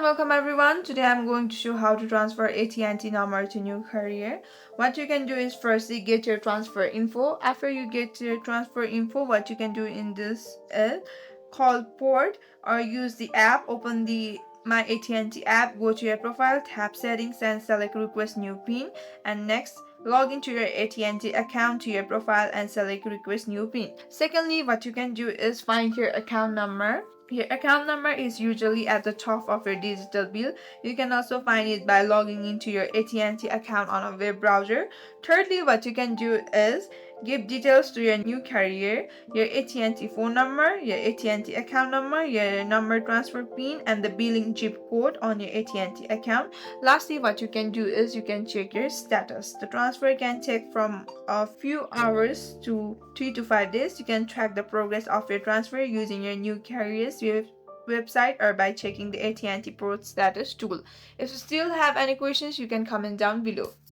welcome everyone. Today I'm going to show how to transfer AT&T number to new carrier. What you can do is firstly get your transfer info. After you get your transfer info, what you can do in this is call port or use the app. Open the My AT&T app, go to your profile, tap settings and select request new PIN, and next log into your AT&T account to your profile and select request new PIN. Secondly, what you can do is find your account number. Your account number is usually at the top of your digital bill. You can also find it by logging into your AT&T account on a web browser. Thirdly, what you can do is give details to your new carrier, your AT&T phone number, your AT&T account number, your number transfer PIN, and the billing zip code on your AT&T account. Lastly, what you can do is you can check your status. The transfer can take from a few hours to 3 to 5 days. You can track the progress of your transfer using your new carrier's website or by checking the AT&T Pro status tool. If you still have any questions, you can comment down below.